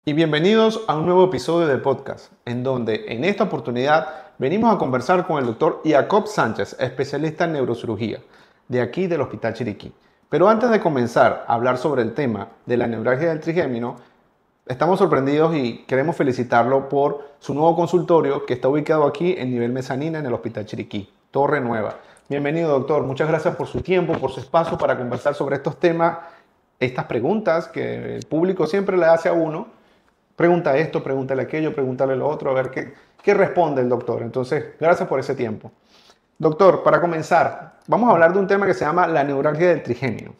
Y bienvenidos a un nuevo episodio de podcast, en donde en esta oportunidad venimos a conversar con el doctor Jacob Sánchez, especialista en neurocirugía, de aquí del Hospital Chiriquí. Pero antes de comenzar a hablar sobre el tema de la neuralgia del trigémino, estamos sorprendidos y queremos felicitarlo por su nuevo consultorio que está ubicado aquí en nivel mezanina en el Hospital Chiriquí, Torre Nueva. Bienvenido, doctor. Muchas gracias por su tiempo, por su espacio para conversar sobre estos temas, estas preguntas que el público siempre le hace a uno. Pregunta esto, pregúntale aquello, pregúntale lo otro, a ver qué responde el doctor. Entonces, gracias por ese tiempo. Doctor, para comenzar, vamos a hablar de un tema que se llama la neuralgia del trigémino.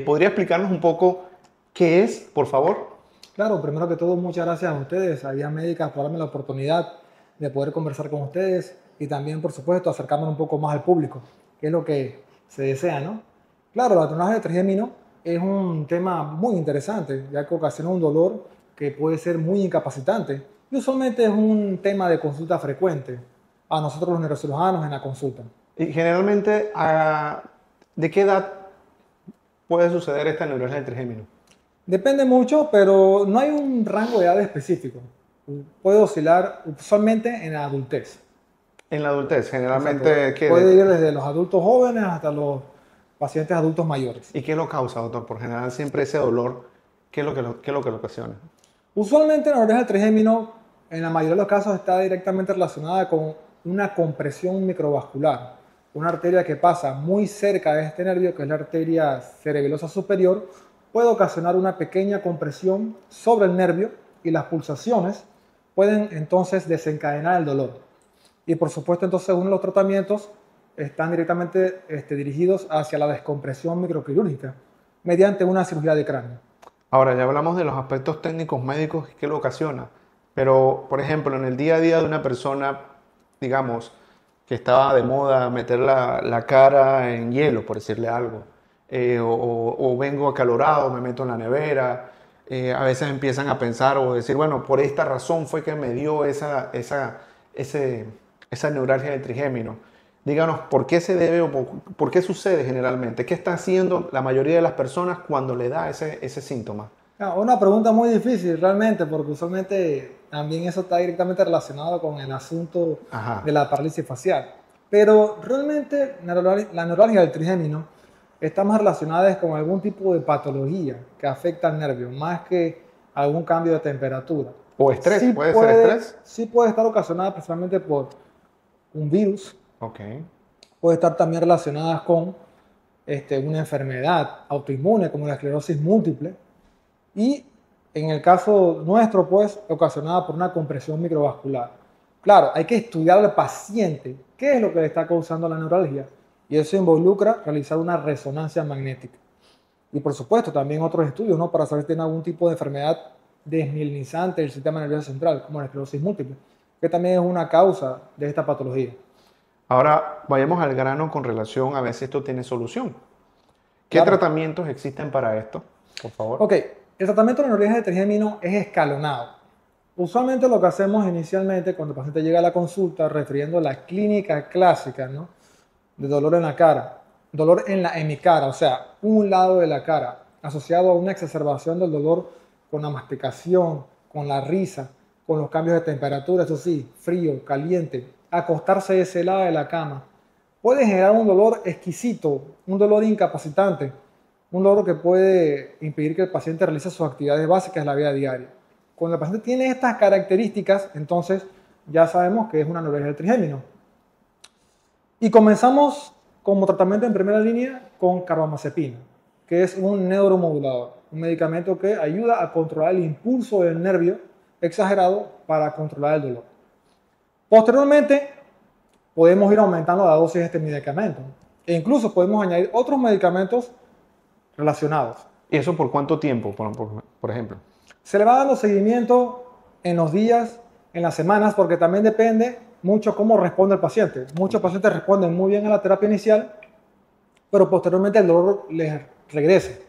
¿Podría explicarnos un poco qué es, por favor? Claro, primero que todo, muchas gracias a ustedes, a Vía Médica, por darme la oportunidad de poder conversar con ustedes y también, por supuesto, acercarme un poco más al público, que es lo que se desea, ¿no? Claro, la neuralgia del trigémino es un tema muy interesante, ya que ocasiona un dolor que puede ser muy incapacitante y usualmente es un tema de consulta frecuente a nosotros los neurocirujanos en la consulta. Y generalmente, ¿de qué edad puede suceder esta neuralgia del trigémino? Depende mucho, pero no hay un rango de edad específico. Puede oscilar usualmente en la adultez. En la adultez, generalmente... Puede ir desde los adultos jóvenes hasta los pacientes adultos mayores. ¿Y qué lo causa, doctor? Por general, siempre ese dolor, ¿qué es lo que lo ocasiona? Usualmente la neuralgia del trigémino, en la mayoría de los casos, está directamente relacionada con una compresión microvascular, una arteria que pasa muy cerca de este nervio, que es la arteria cerebelosa superior, puede ocasionar una pequeña compresión sobre el nervio y las pulsaciones pueden entonces desencadenar el dolor. Y por supuesto, entonces, uno de los tratamientos están directamente dirigidos hacia la descompresión microquirúrgica mediante una cirugía de cráneo. Ahora, ya hablamos de los aspectos técnicos médicos que lo ocasiona, pero, por ejemplo, en el día a día de una persona, digamos, que estaba de moda meter la cara en hielo, por decirle algo, o vengo acalorado, me meto en la nevera, a veces empiezan a pensar o decir, bueno, por esta razón fue que me dio esa neuralgia del trigémino. Díganos, ¿por qué se debe o por qué sucede generalmente? ¿Qué está haciendo la mayoría de las personas cuando le da ese síntoma? Una pregunta muy difícil realmente, porque usualmente también eso está directamente relacionado con el asunto de la parálisis facial. Pero realmente la neuralgia del trigémino está más relacionada con algún tipo de patología que afecta al nervio, más que algún cambio de temperatura. ¿O estrés? Sí ¿Puede ser estrés? Sí puede estar ocasionada principalmente por un virus. Okay. Puede estar también relacionada con una enfermedad autoinmune como la esclerosis múltiple y en el caso nuestro pues ocasionada por una compresión microvascular. Claro, hay que estudiar al paciente qué es lo que le está causando la neuralgia y eso involucra realizar una resonancia magnética y por supuesto también otros estudios, ¿no? Para saber si tiene algún tipo de enfermedad desmielinizante del sistema nervioso central como la esclerosis múltiple, que también es una causa de esta patología. Ahora vayamos al grano con relación a ver si esto tiene solución. ¿Qué tratamientos existen para esto, por favor? Ok, el tratamiento de la neuralgia del trigémino es escalonado. Usualmente lo que hacemos inicialmente cuando el paciente llega a la consulta refiriendo a la clínica clásica, ¿no? De dolor en la cara, dolor en la hemicara, o sea, un lado de la cara, asociado a una exacerbación del dolor con la masticación, con la risa, con los cambios de temperatura, eso sí, frío, caliente, acostarse de ese lado de la cama, puede generar un dolor exquisito, un dolor incapacitante, un dolor que puede impedir que el paciente realice sus actividades básicas en la vida diaria. Cuando el paciente tiene estas características, entonces ya sabemos que es una neuralgia del trigémino. Y comenzamos como tratamiento en primera línea con carbamazepina, que es un neuromodulador, un medicamento que ayuda a controlar el impulso del nervio exagerado para controlar el dolor. Posteriormente, podemos ir aumentando la dosis de este medicamento e incluso podemos añadir otros medicamentos relacionados. ¿Y eso por cuánto tiempo, por ejemplo? Se le va dando seguimiento en los días, en las semanas, porque también depende mucho cómo responde el paciente. Muchos pacientes responden muy bien a la terapia inicial, pero posteriormente el dolor les regrese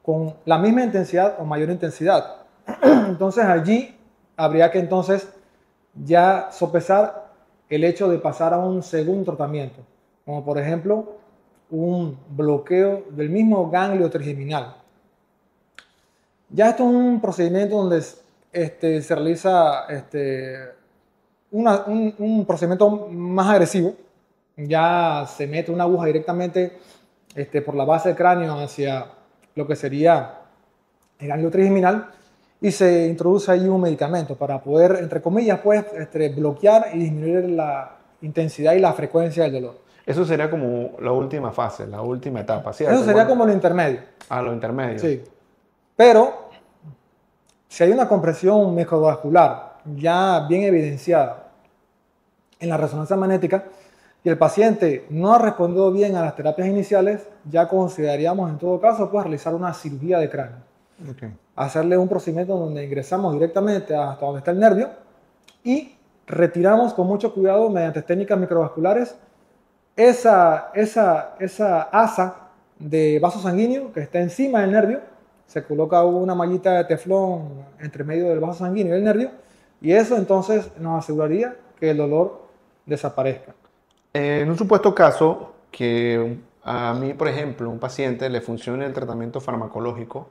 con la misma intensidad o mayor intensidad. Entonces allí habría que entonces ya sopesar el hecho de pasar a un segundo tratamiento, como por ejemplo un bloqueo del mismo ganglio trigeminal. Ya esto es un procedimiento donde se realiza un procedimiento más agresivo. Ya se mete una aguja directamente por la base del cráneo hacia lo que sería el ganglio trigeminal y se introduce ahí un medicamento para poder, entre comillas, pues, bloquear y disminuir la intensidad y la frecuencia del dolor. Eso sería como la última fase, la última etapa, ¿cierto? Eso sería como lo intermedio. A lo intermedio. Sí. Pero si hay una compresión microvascular ya bien evidenciada en la resonancia magnética y el paciente no ha respondido bien a las terapias iniciales, ya consideraríamos en todo caso pues, realizar una cirugía de cráneo. Okay. Hacerle un procedimiento donde ingresamos directamente hasta donde está el nervio y retiramos con mucho cuidado mediante técnicas microvasculares esa asa de vaso sanguíneo que está encima del nervio. Se coloca una mallita de teflón entre medio del vaso sanguíneo y el nervio y eso entonces nos aseguraría que el dolor desaparezca. En un supuesto caso que a mí, por ejemplo, un paciente le funcione el tratamiento farmacológico,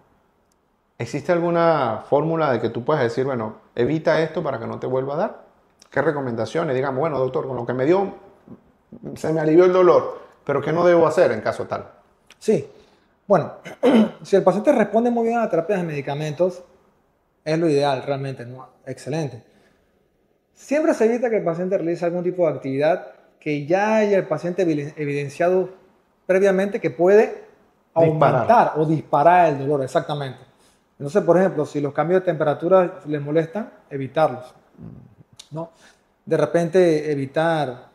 ¿existe alguna fórmula de que tú puedas decir, bueno, evita esto para que no te vuelva a dar? ¿Qué recomendaciones? Digamos, bueno, doctor, con lo que me dio se me alivió el dolor, pero ¿qué no debo hacer en caso tal? Sí, bueno, si el paciente responde muy bien a la terapia de medicamentos, es lo ideal realmente, ¿no? Excelente. Siempre se evita que el paciente realice algún tipo de actividad que ya haya el paciente evidenciado previamente que puede aumentar o disparar el dolor, exactamente. Entonces, por ejemplo, si los cambios de temperatura les molestan, evitarlos, ¿no? De repente evitar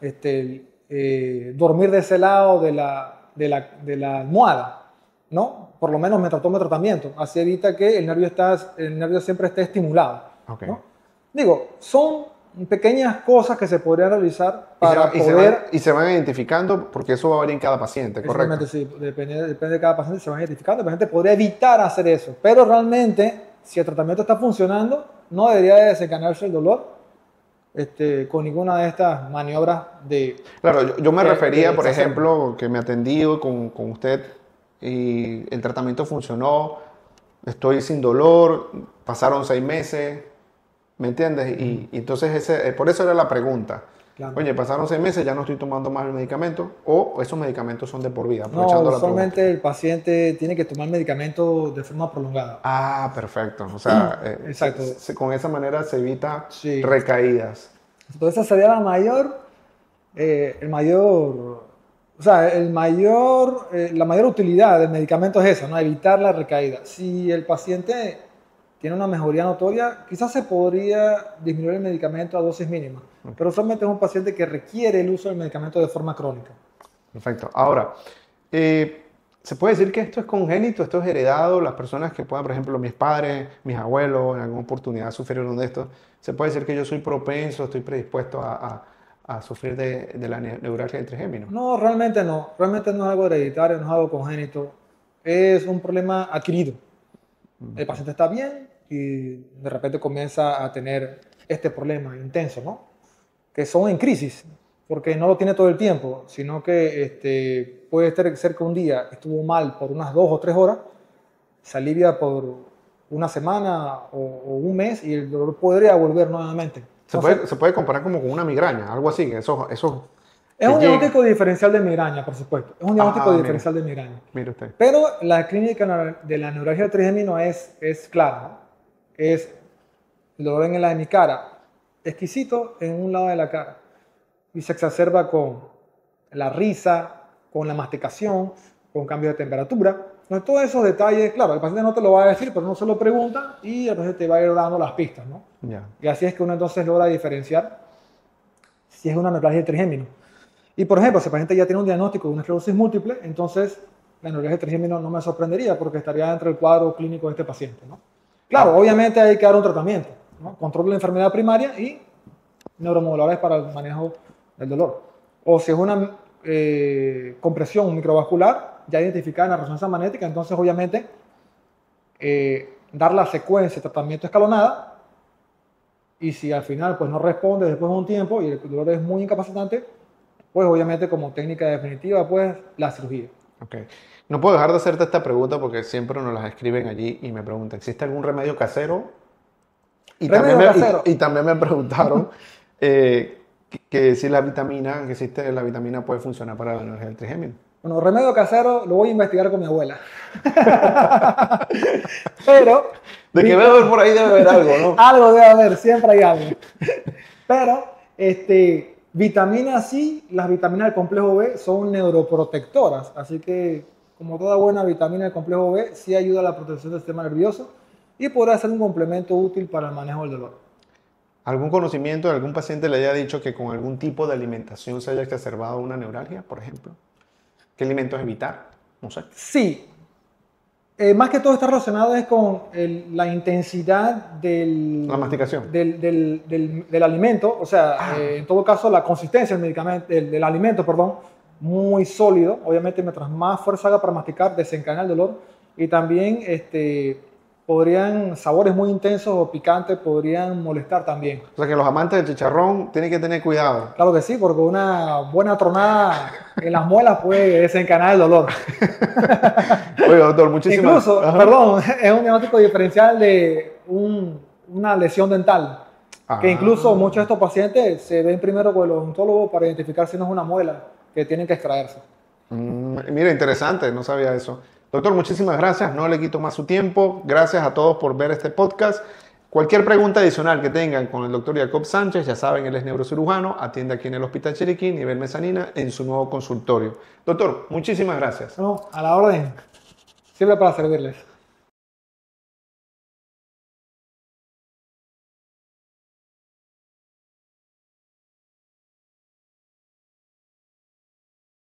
dormir de ese lado de la almohada, ¿no? Por lo menos mientras tome tratamiento. Así evita que el nervio siempre esté estimulado, Okay. ¿no? Digo, son pequeñas cosas que se podrían realizar para poder... Y se van identificando porque eso va a variar en cada paciente, ¿correcto? Sí, depende de cada paciente, se van identificando. El paciente podría evitar hacer eso, pero realmente, si el tratamiento está funcionando, no debería desencadenarse el dolor con ninguna de estas maniobras de... Claro, yo me refería, por ejemplo, que me atendí con usted y el tratamiento funcionó, estoy sin dolor, pasaron 6 meses, ¿me entiendes? Y entonces por eso era la pregunta. Claro. Oye, pasaron 6 meses, ya no estoy tomando más el medicamento, o esos medicamentos son de por vida. No, usualmente el paciente tiene que tomar medicamento de forma prolongada. Ah, perfecto. O sea, exacto. Con esa manera se evita recaídas. Entonces esa sería la mayor utilidad del medicamento es esa, ¿no? Evitar la recaída. Si el paciente tiene una mejoría notoria, quizás se podría disminuir el medicamento a dosis mínimas, pero usualmente es un paciente que requiere el uso del medicamento de forma crónica. Perfecto. Ahora, ¿se puede decir que esto es congénito, esto es heredado? Las personas que puedan, por ejemplo, mis padres, mis abuelos, en alguna oportunidad sufrieron de esto, ¿se puede decir que yo soy propenso, estoy predispuesto a sufrir de la neuralgia del trigémino? No, realmente no. Realmente no es algo hereditario, no es algo congénito. Es un problema adquirido. El paciente está bien y de repente comienza a tener este problema intenso, ¿no? Que son en crisis, porque no lo tiene todo el tiempo, sino que puede ser que un día estuvo mal por unas 2 o 3 horas, se alivia por una semana o un mes y el dolor podría volver nuevamente. Entonces, se puede comparar como con una migraña, algo así. Es un diagnóstico diferencial de migraña, por supuesto. Es un diagnóstico diferencial de migraña. Mire usted. Pero la clínica de la neuralgia del trigémino es clara, ¿no? Es el dolor en la hemicara, exquisito en un lado de la cara y se exacerba con la risa, con la masticación, con cambio de temperatura. Entonces, todos esos detalles, claro, el paciente no te lo va a decir, pero uno se lo pregunta y el paciente te va a ir dando las pistas, ¿no? Yeah. Y así es que uno entonces logra diferenciar si es una neuralgia del trigémino. Y por ejemplo, si el paciente ya tiene un diagnóstico de una esclerosis múltiple, entonces la neuralgia del trigémino no me sorprendería porque estaría dentro del cuadro clínico de este paciente, ¿no? Claro, obviamente hay que dar un tratamiento, ¿no? Control de la enfermedad primaria y neuromoduladores para el manejo del dolor. O si es una compresión microvascular ya identificada en la resonancia magnética, entonces obviamente dar la secuencia de tratamiento escalonada y si al final pues no responde después de un tiempo y el dolor es muy incapacitante, pues obviamente como técnica definitiva pues la cirugía. Ok. No puedo dejar de hacerte esta pregunta porque siempre nos las escriben allí y me preguntan, ¿existe algún remedio casero? Remedio casero. Y también me preguntaron que si la vitamina, que existe la vitamina puede funcionar para la energía del trigémino. Bueno, remedio casero lo voy a investigar con mi abuela. Pero... De que veo por ahí debe haber algo, ¿no? Algo debe haber, siempre hay algo. Pero, vitaminas sí, las vitaminas del complejo B son neuroprotectoras, así que como toda buena vitamina del complejo B, sí ayuda a la protección del sistema nervioso y podrá ser un complemento útil para el manejo del dolor. ¿Algún conocimiento de algún paciente le haya dicho que con algún tipo de alimentación se haya exacerbado una neuralgia, por ejemplo? ¿Qué alimentos evitar? No sé. Sí. Más que todo está relacionado es con la intensidad La masticación. del alimento, o sea, en todo caso la consistencia del medicamento, del alimento, perdón, muy sólido. Obviamente mientras más fuerza haga para masticar, desencadena el dolor. Y también sabores muy intensos o picantes podrían molestar también. O sea que los amantes del chicharrón tienen que tener cuidado. Claro que sí, porque una buena tronada en las muelas puede desencadenar el dolor. Oye, doctor, muchísimas gracias. Incluso, perdón, es un diagnóstico diferencial de una lesión dental. Que incluso muchos de estos pacientes se ven primero con el odontólogo para identificar si no es una muela que tienen que extraerse. Mira, interesante, no sabía eso. Doctor, muchísimas gracias, no le quito más su tiempo. Gracias a todos por ver este podcast. Cualquier pregunta adicional que tengan con el doctor Jacob Sánchez, ya saben, él es neurocirujano, atiende aquí en el Hospital Chiriquí, nivel Mezzanina, en su nuevo consultorio. Doctor, muchísimas gracias. No, a la orden. Siempre para servirles.